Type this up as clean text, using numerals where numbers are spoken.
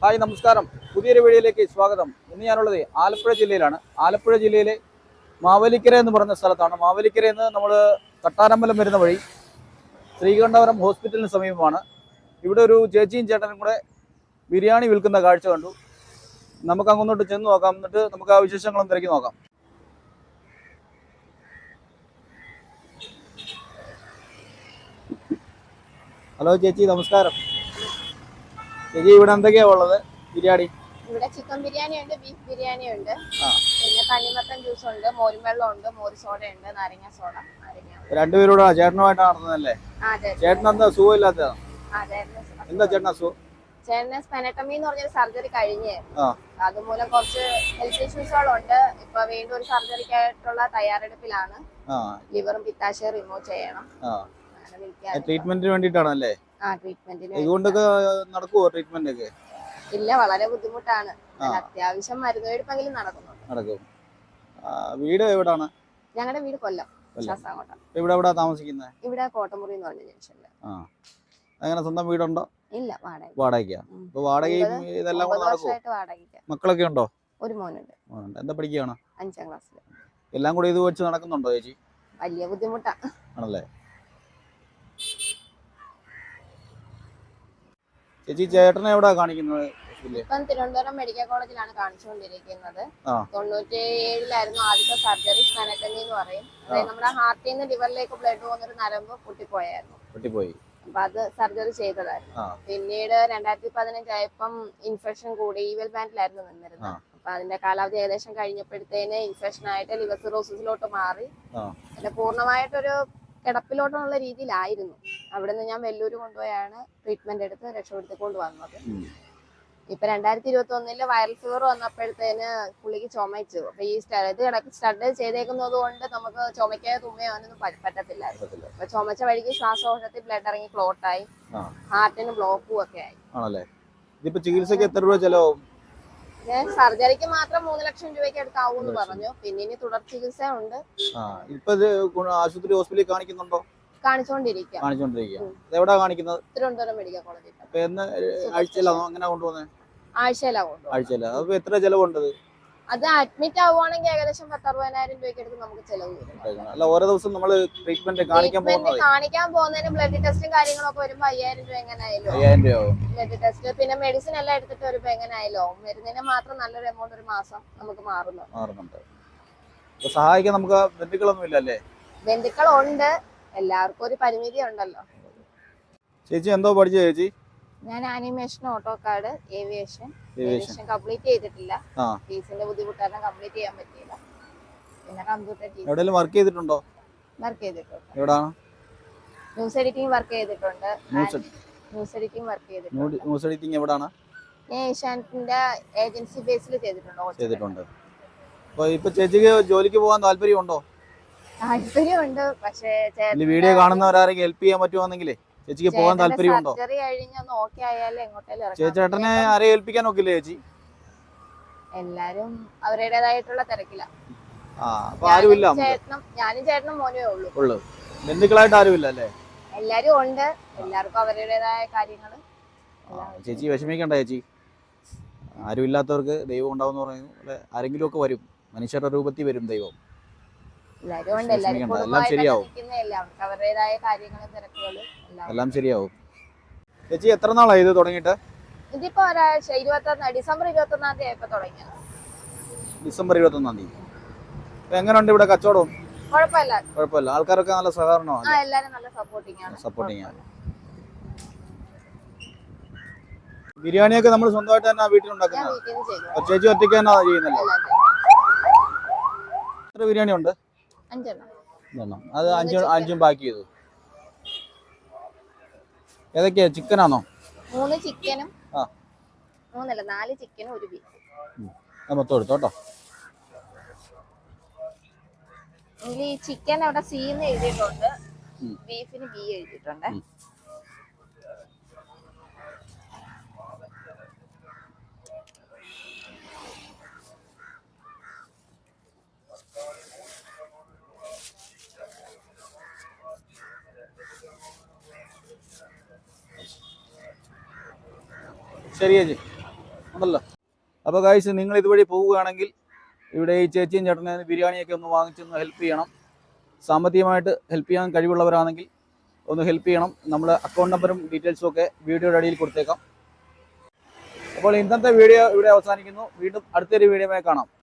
Hi നമസ്കാരം. പുതിയൊരു വീഡിയോയിലേക്ക് സ്വാഗതം. ഇന്ന് ഞാനുള്ളത് ആലപ്പുഴ ജില്ലയിലാണ്. ആലപ്പുഴ ജില്ലയിലെ മാവേലിക്കര എന്ന് പറയുന്ന സ്ഥലത്താണ്. മാവേലിക്കരയിൽ നിന്ന് നമ്മൾ തട്ടാരമ്പലം വരുന്ന വഴി ശ്രീകണ്ഠപുരം ഹോസ്പിറ്റലിന് സമീപമാണ്. ഇവിടെ ഒരു ചേച്ചിയും ചേട്ടനും കൂടെ ബിരിയാണി വിൽക്കുന്ന കാഴ്ച കണ്ടു. നമുക്ക് അങ്ങോട്ട് ചെന്ന് നോക്കാം, എന്നിട്ട് നമുക്ക് ആ വിശേഷങ്ങളും തിരക്കി നോക്കാം. ഹലോ ചേച്ചി, നമസ്കാരം. ചേച്ചി, ഇവിടെ എന്തൊക്കെയാ ഉള്ളത്? ബിരിയാണി ഇവിടെ ചിക്കൻ ബിരിയാണി ഉണ്ട്, ബീഫ് ബിരിയാണി ഉണ്ട്, പിന്നെ തണ്ണിമത്തൻ ജ്യൂസ് ഉണ്ട്, മോരും വെള്ളം ഉണ്ട്, മോര് സോഡ ഉണ്ട്, നാരങ്ങ സോഡ. രണ്ടുപേരോട് ചേട്ടനുമായിട്ടാണ് നടത്തുന്നതല്ലേ? ചേട്ടൻ എന്താ സുഖമില്ലാത്തതാണ്? എന്താ ചേട്ടൻ അസുഖം? ചേട്ടന് സ്പെനട്ടമി എന്ന് പറഞ്ഞൊരു സർജറി കഴിഞ്ഞ് അതുമൂലം കുറച്ച് ഹെൽത്ത് ഇഷ്യൂസുകളുണ്ട്. ഇപ്പൊ വീണ്ടും ഒരു സർജറിക്കായിട്ടുള്ള തയ്യാറെടുപ്പിലാണ്. ലിവറും പിത്താശയം റിമൂവ് ചെയ്യണം. ട്രീറ്റ്മെന്റിന് വേണ്ടിട്ടാണല്ലേ? ഇതുകൊണ്ടൊക്കെ നടക്കുവോ ട്രീറ്റ്മെന്റ് ഒക്കെ? ഇല്ല, വളരെ ബുദ്ധിമുട്ടാണ്. അത്യാവശ്യം മരുന്ന് മേടിപ്പെങ്കിലും നടക്കും. വീട് എവിടാണ്? ഞങ്ങളുടെ വീട് കൊല്ലം, ശാസ്താംകോട്ട. ഇവിടെ താമസിക്കുന്നത്? ഇവിടെ കോട്ടമുറി എന്ന് പറഞ്ഞ ജംഗ്ഷനില്. അങ്ങനെ സ്വന്തം വീടുണ്ടോ? ഇല്ല, വാടകയ്ക്കാ. ഇപ്പൊ വാടകയും ഇതെല്ലാം കൂടെ നടക്കുവോ? മക്കളൊക്കെ ഉണ്ടോ? ഒരു മോനുണ്ട്. എന്താ പഠിക്കുകയാണ്? 5ാം ക്ലാസ്സിൽ. എല്ലാം കൂടെ ഇത് വെച്ച് നടക്കുന്നുണ്ടോ ചേച്ചി? വലിയ ബുദ്ധിമുട്ടാ ആണല്ലേ? ചേച്ചി, ചേട്ടനെ എവിടാ കാണിക്കുന്നത്? ഇപ്പം തിരുവനന്തപുരം മെഡിക്കൽ കോളേജിലാണ് കാണിച്ചുകൊണ്ടിരിക്കുന്നത്. 97-ലായിരുന്നു ആദ്യത്തെ സർജറി. സ്പെനട്ടമി എന്ന് പറയും. അതായത് നമ്മുടെ ഹാർട്ടിൽ നിന്ന് ലിവറിലേക്ക് ബ്ലഡ് പോകുന്നൊരു നരമ്പ് പൊട്ടിപ്പോയി. അപ്പൊ അത് സർജറി ചെയ്തതായിരുന്നു. പിന്നീട് 2015 ആയപ്പം ഇൻഫെക്ഷൻ കൂടി. ഈവൽ ബാൻഡിലായിരുന്നു നിന്നിരുന്നത്. അപ്പൊ അതിന്റെ കാലാവധി ഏകദേശം കഴിഞ്ഞപ്പോഴത്തേന് ഇൻഫെക്ഷൻ ആയിട്ട് ലിവർ സിറോസിസിലോട്ട് മാറി. പിന്നെ പൂർണ്ണമായിട്ടൊരു കിടപ്പിലോട്ടുള്ള രീതിയിലായിരുന്നു. അവിടെ നിന്ന് ഞാൻ വെല്ലൂര് കൊണ്ടുപോയാണ് ട്രീറ്റ്മെന്റ് എടുത്ത് രക്ഷപ്പെടുത്തിക്കൊണ്ട് വന്നത്. ഇപ്പൊ 2021 വൈറൽ ഫീവർ വന്നപ്പോഴത്തേന് പുള്ളിക്ക് ചുമച്ചു. അപ്പൊ ഈ സ്റ്റഡ് ചെയ്തേക്കുന്നത് കൊണ്ട് നമുക്ക് ചുമയ്ക്കാതെ തുമ്മയാനൊന്നും പറ്റത്തില്ലായിരുന്നു. അപ്പൊ ചുമച്ച വഴിക്ക് ശ്വാസകോശത്തിൽ ബ്ലഡ് ഇറങ്ങി ക്ലോട്ടായി, ഹാർട്ടിന് ബ്ലോക്കും ഒക്കെ ആയി. ഇതിപ്പോ ചികിത്സക്ക് എത്ര രൂപ ചെലവും? സർജറിക്ക് മാത്രം 3 ലക്ഷം രൂപയ്ക്ക് അടുത്താവും എന്ന് പറഞ്ഞു. പിന്നെ ഇനി തുടർ ചികിത്സ ഉണ്ട്. ആശുപത്രി ഹോസ്പിറ്റലിൽ കാണിക്കുന്നുണ്ടോ? കാണിച്ചോണ്ടിരിക്കുക. എവിടാ കാണിക്കുന്നത്? തിരുവനന്തപുരം മെഡിക്കൽ കോളേജിൽ. ആഴ്ചയിലാണോ അങ്ങനെ കൊണ്ടുപോകുന്നത്? ആഴ്ചയിലാവും. അപ്പൊ എത്ര ചെലവുണ്ട്? അത് അഡ്മിറ്റ് ആവുകയാണെങ്കിൽ ഏകദേശം 10-60,000 രൂപയ്ക്ക് അടുത്ത് നമുക്ക് ചെലവ് വരും. അല്ല, ഓരോ ദിവസം നമ്മൾ ട്രീറ്റ്മെന്റ് കാണിക്കാൻ പോകുന്നതിന് ബ്ലഡ് ടെസ്റ്റും കാര്യങ്ങളൊക്കെ വരുമ്പോ 5,000 രൂപ എങ്ങനെയായാലും. 5,000 രൂപ ബ്ലഡ് ടെസ്റ്റ്, പിന്നെ മെഡിസിൻ എല്ലാം എടുത്തിട്ട് വരുമ്പോ എങ്ങനെയായാലും മരുന്നിന് മാത്രം നല്ലൊരു എമൗണ്ട് ഒരു മാസം നമുക്ക് മാറുന്നുണ്ട്. സഹായിക്കാൻ നമുക്ക് ബന്ധുക്കളൊന്നും ഇല്ലല്ലേ? ബന്ധുക്കളുണ്ട്, എല്ലാവർക്കും ഒരു പരിമിതി ഉണ്ടല്ലോ. ചേച്ചി എന്തോ പഠിച്ചു ചേച്ചി? ഞാൻ ആനിമേഷൻ, ഓട്ടോകാഡ്, ഏവിയേഷൻ കംപ്ലീറ്റ് ചെയ്തിട്ടില്ല. ഫീസിന്റെ ബുദ്ധിമുട്ടാണ് കംപ്ലീറ്റ് ചെയ്യാൻ പറ്റിയില്ല. പിന്നെ കമ്പ്യൂട്ടർ വർക്ക് ചെയ്തിട്ടുണ്ടോ? വർക്ക് ചെയ്തിട്ടുണ്ട്. എവിടാണ്? ന്യൂസ് എഡിറ്റിംഗ് വർക്ക് ചെയ്തിട്ടുണ്ട്. ന്യൂസ് എഡിറ്റിംഗ് എവിടാണ്? ഞാൻ ഏഷ്യാനെറ്റിന്റെ ഏജൻസി ബേസിൽ ചെയ്തിട്ടുണ്ട്. ഇപ്പൊ ചേച്ചിക്ക് ജോലിക്ക് പോകാൻ താല്പര്യമുണ്ടോ? താല്പര്യമുണ്ട്, പക്ഷേ വീഡിയോ കാണുന്നവരാരെങ്കിലും ഹെൽപ്പ് ചെയ്യാൻ പറ്റുവാണെങ്കിലേ ചേച്ചിക്ക് പോകാൻ താല്പര്യമുണ്ടോ? ചേട്ടനെ ആരെയും ഏൽപ്പിക്കാൻ നോക്കില്ലേ ചേച്ചി? എല്ലാരും അവരുടേതായിട്ടുള്ള തിരക്കില്ല. ഞാനും ചേട്ടനും മോനേ ഉള്ളൂ. ബന്ധുക്കളായിട്ട് ആരുമില്ല അല്ലേ? എല്ലാരും ഉണ്ട്, എല്ലാവർക്കും അവരുടേതായ കാര്യങ്ങള്. ചേച്ചി വിഷമിക്കണ്ട ചേച്ചി. ആരും ഇല്ലാത്തവർക്ക് ദൈവം ഉണ്ടാവും പറയുന്നു. ആരെങ്കിലും ഒക്കെ വരും, മനുഷ്യരുടെ രൂപത്തിൽ വരും ദൈവം. എല്ലാം ശരിയാവും. എല്ലാം ശരിയാവും. ചേച്ചി എത്ര നാളായി ഇത് തുടങ്ങിയിട്ട്? ഇതിപ്പോ ഒരാഴ്ച. ഡിസംബർ 21 ആയപ്പോ തുടങ്ങിയത്. ഡിസംബർ 21. എങ്ങനെയുണ്ട് ഇവിടെ കച്ചവടം? കുഴപ്പമില്ല. ആൾക്കാരൊക്കെ നല്ല സഹകരണമാണ്. എല്ലാരും നല്ല സപ്പോർട്ടിങ് ആണ്. ബിരിയാണിയൊക്കെ നമ്മൾ സ്വന്തമായിട്ട് തന്നെ വീട്ടിലുണ്ടാക്കുന്നത്? ചേച്ചി ഒറ്റയ്ക്ക് തന്നെ ചെയ്യുന്നല്ലോ? എത്ര ബിരിയാണി ഉണ്ട്? 5 അത് 5 പാക്ക് ചെയ്തു. ഏതൊക്കെയാ? ചിക്കനാണോ? 3 ചിക്കനും 4 ചിക്കനും 1 ബീഫ്. മൊത്തം എടുത്തോട്ടോ. ഈ ചിക്കൻ അവിടെ സീന്ന് എഴുതിയിട്ടുണ്ട്, ബീഫിന് ബി എഴുതിയിട്ടുണ്ട്. ശരി ചേച്ചി. ഉണ്ടല്ലോ. അപ്പോൾ ഗൈസ്, നിങ്ങൾ ഇതുവഴി പോവുകയാണെങ്കിൽ ഇവിടെ ഈ ചേച്ചിയും ചേട്ടനെ ബിരിയാണിയൊക്കെ ഒന്ന് വാങ്ങിച്ചൊന്ന് ഹെൽപ്പ് ചെയ്യണം. സാമ്പത്തികമായിട്ട് ഹെൽപ്പ് ചെയ്യാൻ കഴിവുള്ളവരാണെങ്കിൽ ഒന്ന് ഹെൽപ്പ് ചെയ്യണം. നമ്മൾ അക്കൗണ്ട് നമ്പറും ഡീറ്റെയിൽസും ഒക്കെ വീഡിയോയുടെ അടിയിൽ കൊടുത്തേക്കാം. അപ്പോൾ ഇന്നത്തെ വീഡിയോ ഇവിടെ അവസാനിക്കുന്നു. വീണ്ടും അടുത്തൊരു വീഡിയോയുമായി കാണാം.